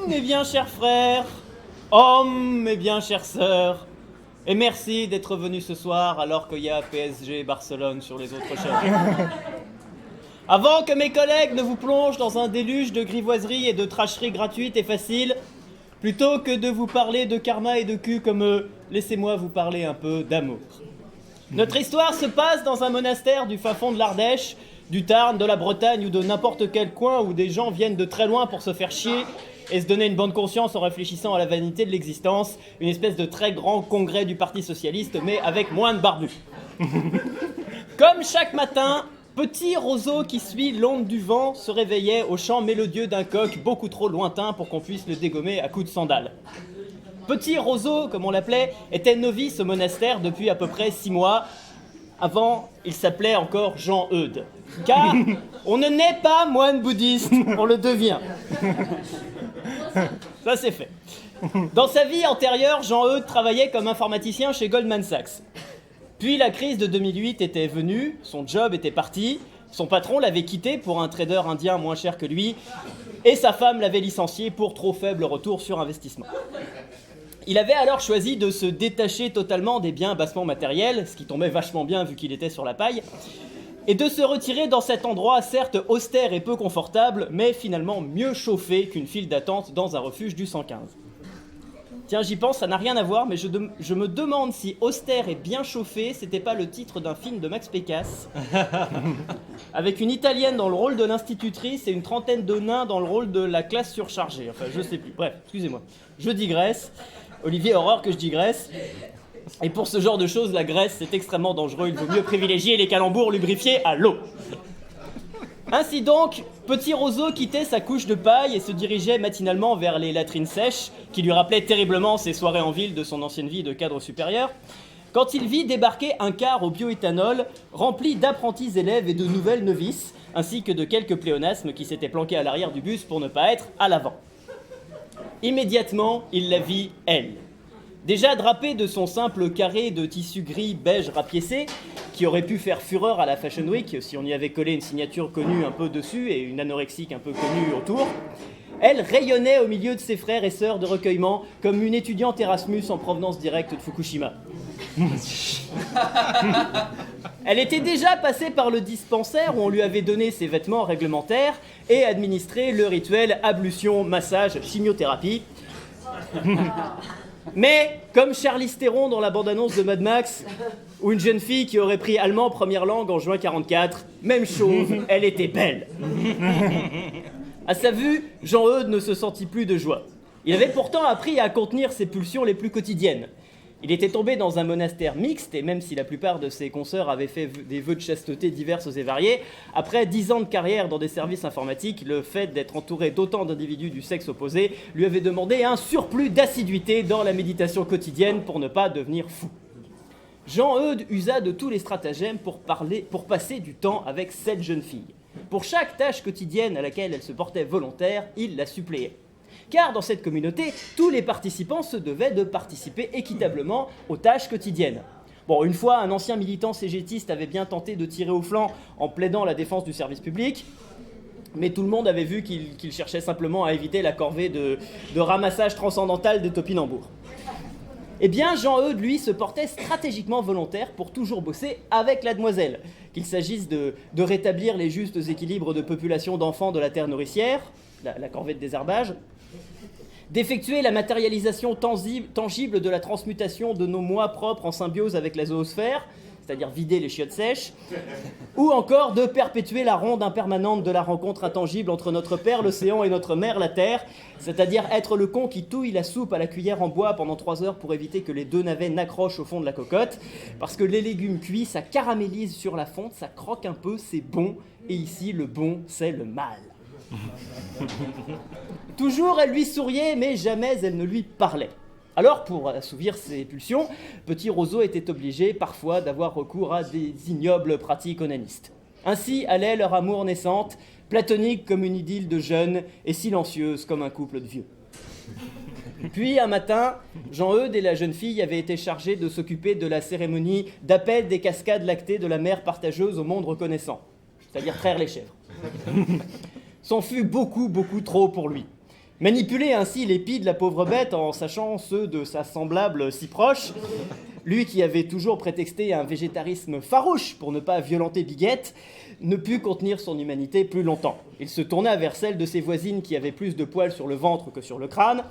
Mes bien chers frères, mes bien chères sœurs, et merci d'être venus ce soir alors qu'il y a PSG et Barcelone sur les autres chaînes. Avant que mes collègues ne vous plongent dans un déluge de grivoiseries et de tracheries gratuites et faciles, plutôt que de vous parler de karma et de cul comme eux, laissez-moi vous parler un peu d'amour. Notre histoire se passe dans un monastère du fin fond de l'Ardèche, du Tarn, de la Bretagne ou de n'importe quel coin où des gens viennent de très loin pour se faire chier et se donner une bonne conscience en réfléchissant à la vanité de l'existence, une espèce de très grand congrès du Parti Socialiste, mais avec moins de barbus. Comme chaque matin, petit roseau qui suit l'onde du vent se réveillait au chant mélodieux d'un coq beaucoup trop lointain pour qu'on puisse le dégommer à coups de sandales. Petit roseau, comme on l'appelait, était novice au monastère depuis à peu près 6 mois. Avant, il s'appelait encore Jean-Eudes. Car on ne naît pas moine bouddhiste, on le devient. Ça, c'est fait. Dans sa vie antérieure, Jean-Eudes travaillait comme informaticien chez Goldman Sachs. Puis la crise de 2008 était venue, son job était parti, son patron l'avait quitté pour un trader indien moins cher que lui, et sa femme l'avait licencié pour trop faible retour sur investissement. Il avait alors choisi de se détacher totalement des biens bassement matériels, ce qui tombait vachement bien vu qu'il était sur la paille, et de se retirer dans cet endroit certes austère et peu confortable, mais finalement mieux chauffé qu'une file d'attente dans un refuge du 115. Tiens, j'y pense, ça n'a rien à voir, mais je me demande si austère et bien chauffé, c'était pas le titre d'un film de Max Pécasse, avec une italienne dans le rôle de l'institutrice et une trentaine de nains dans le rôle de la classe surchargée. Enfin, je sais plus. Bref, excusez-moi. Je digresse. Olivier a horreur que je digresse. Et pour ce genre de choses, la graisse, c'est extrêmement dangereux. Il vaut mieux privilégier les calembours lubrifiés à l'eau. Ainsi donc, petit roseau quittait sa couche de paille et se dirigeait matinalement vers les latrines sèches, qui lui rappelaient terriblement ses soirées en ville de son ancienne vie de cadre supérieur, quand il vit débarquer un car au bioéthanol rempli d'apprentis élèves et de nouvelles novices, ainsi que de quelques pléonasmes qui s'étaient planqués à l'arrière du bus pour ne pas être à l'avant. Immédiatement, il la vit, elle. Déjà drapée de son simple carré de tissu gris beige rapiécé, qui aurait pu faire fureur à la Fashion Week si on y avait collé une signature connue un peu dessus et une anorexique un peu connue autour, elle rayonnait au milieu de ses frères et sœurs de recueillement comme une étudiante Erasmus en provenance directe de Fukushima. Elle était déjà passée par le dispensaire où on lui avait donné ses vêtements réglementaires et administré le rituel ablution, massage, chimiothérapie. Mais, comme Charlize Theron dans la bande-annonce de Mad Max, ou une jeune fille qui aurait pris allemand première langue en juin 44, même chose, elle était belle. À sa vue, Jean-Eudes ne se sentit plus de joie. Il avait pourtant appris à contenir ses pulsions les plus quotidiennes. Il était tombé dans un monastère mixte, et même si la plupart de ses consoeurs avaient fait des vœux de chasteté divers et variés, après 10 ans de carrière dans des services informatiques, le fait d'être entouré d'autant d'individus du sexe opposé lui avait demandé un surplus d'assiduité dans la méditation quotidienne pour ne pas devenir fou. Jean-Eudes usa de tous les stratagèmes pour passer du temps avec cette jeune fille. Pour chaque tâche quotidienne à laquelle elle se portait volontaire, il la suppléait. Car dans cette communauté, tous les participants se devaient de participer équitablement aux tâches quotidiennes. Bon, une fois, un ancien militant cégétiste avait bien tenté de tirer au flanc en plaidant la défense du service public, mais tout le monde avait vu qu'il cherchait simplement à éviter la corvée de ramassage transcendantal des topinambours. Eh bien, Jean-Eudes, lui, se portait stratégiquement volontaire pour toujours bosser avec la demoiselle, qu'il s'agisse de rétablir les justes équilibres de population d'enfants de la terre nourricière, la corvée de désherbage, d'effectuer la matérialisation tangible de la transmutation de nos moi propres en symbiose avec la zoosphère, c'est-à-dire vider les chiottes sèches, ou encore de perpétuer la ronde impermanente de la rencontre intangible entre notre père l'océan et notre mère la terre, c'est-à-dire être le con qui touille la soupe à la cuillère en bois pendant 3 heures pour éviter que les 2 navets n'accrochent au fond de la cocotte, parce que les légumes cuits, ça caramélise sur la fonte, ça croque un peu, c'est bon, et ici, le bon, c'est le mal. Toujours, elle lui souriait, mais jamais elle ne lui parlait. Alors, pour assouvir ses pulsions, petit roseau était obligé parfois d'avoir recours à des ignobles pratiques onanistes. Ainsi allait leur amour naissante, platonique comme une idylle de jeunes et silencieuse comme un couple de vieux. Puis, un matin, Jean-Eudes et la jeune fille avaient été chargés de s'occuper de la cérémonie d'appel des cascades lactées de la mère partageuse au monde reconnaissant, c'est-à-dire traire les chèvres. C'en fut beaucoup trop pour lui. Manipuler ainsi les pis de la pauvre bête en sachant ceux de sa semblable si proche, lui qui avait toujours prétexté un végétarisme farouche pour ne pas violenter Biguette, ne put contenir son humanité plus longtemps. Il se tourna vers celle de ses voisines qui avait plus de poils sur le ventre que sur le crâne,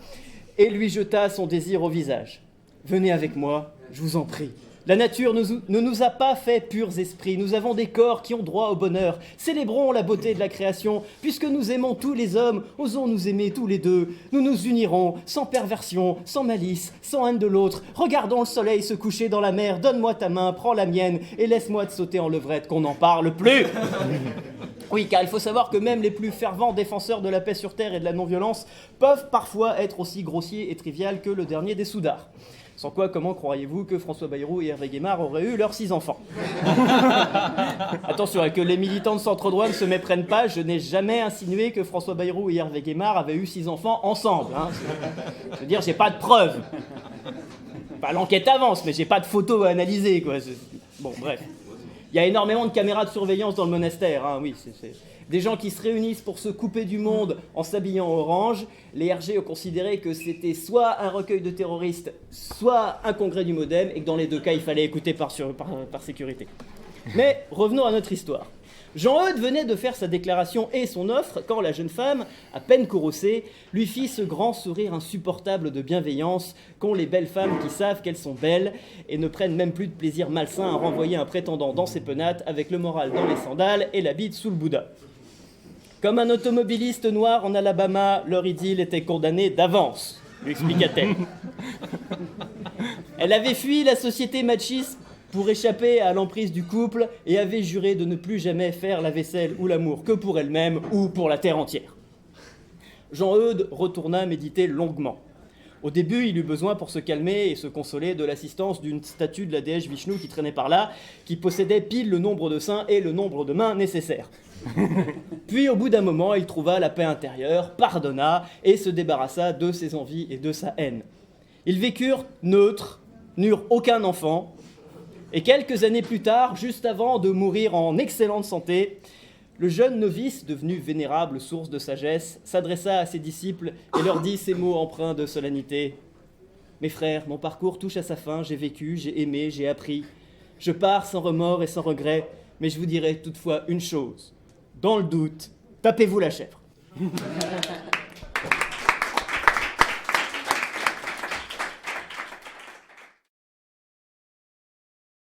et lui jeta son désir au visage. « Venez avec moi, je vous en prie. La nature ne nous a pas fait purs esprits, nous avons des corps qui ont droit au bonheur. Célébrons la beauté de la création, puisque nous aimons tous les hommes, osons nous aimer tous les deux. Nous nous unirons, sans perversion, sans malice, sans haine de l'autre. Regardons le soleil se coucher dans la mer, donne-moi ta main, prends la mienne, et laisse-moi te sauter en levrette, qu'on n'en parle plus. » Oui, car il faut savoir que même les plus fervents défenseurs de la paix sur Terre et de la non-violence peuvent parfois être aussi grossiers et triviales que le dernier des soudards. Sans quoi, comment croyez-vous que François Bayrou et Hervé Guémard auraient eu leurs 6 enfants? Attention, que les militants de Centre-Droit ne se méprennent pas, je n'ai jamais insinué que François Bayrou et Hervé Guémard avaient eu 6 enfants ensemble. Hein. Je veux dire, j'ai pas de preuves. Enfin, l'enquête avance, mais j'ai pas de photos à analyser, quoi. Bon, bref. Il y a énormément de caméras de surveillance dans le monastère, hein, oui, c'est des gens qui se réunissent pour se couper du monde en s'habillant en orange. Les RG ont considéré que c'était soit un recueil de terroristes, soit un congrès du Modem, et que dans les deux cas, il fallait écouter par sécurité. Mais revenons à notre histoire. Jean-Eudes venait de faire sa déclaration et son offre quand la jeune femme, à peine courroucée, lui fit ce grand sourire insupportable de bienveillance qu'ont les belles femmes qui savent qu'elles sont belles et ne prennent même plus de plaisir malsain à renvoyer un prétendant dans ses penates avec le moral dans les sandales et la bite sous le Bouddha. Comme un automobiliste noir en Alabama, leur idylle était condamnée d'avance, lui expliqua-t-elle. Elle avait fui la société machiste pour échapper à l'emprise du couple et avait juré de ne plus jamais faire la vaisselle ou l'amour que pour elle-même ou pour la terre entière. Jean-Eudes retourna méditer longuement. Au début, il eut besoin pour se calmer et se consoler de l'assistance d'une statue de la déesse Vishnu qui traînait par là, qui possédait pile le nombre de seins et le nombre de mains nécessaires. Puis, au bout d'un moment, il trouva la paix intérieure, pardonna et se débarrassa de ses envies et de sa haine. Ils vécurent neutres, n'eurent aucun enfant, et quelques années plus tard, juste avant de mourir en excellente santé, le jeune novice, devenu vénérable source de sagesse, s'adressa à ses disciples et leur dit ces mots empreints de solennité. « Mes frères, mon parcours touche à sa fin, j'ai vécu, j'ai aimé, j'ai appris. Je pars sans remords et sans regret, mais je vous dirai toutefois une chose. Dans le doute, tapez-vous la chèvre. »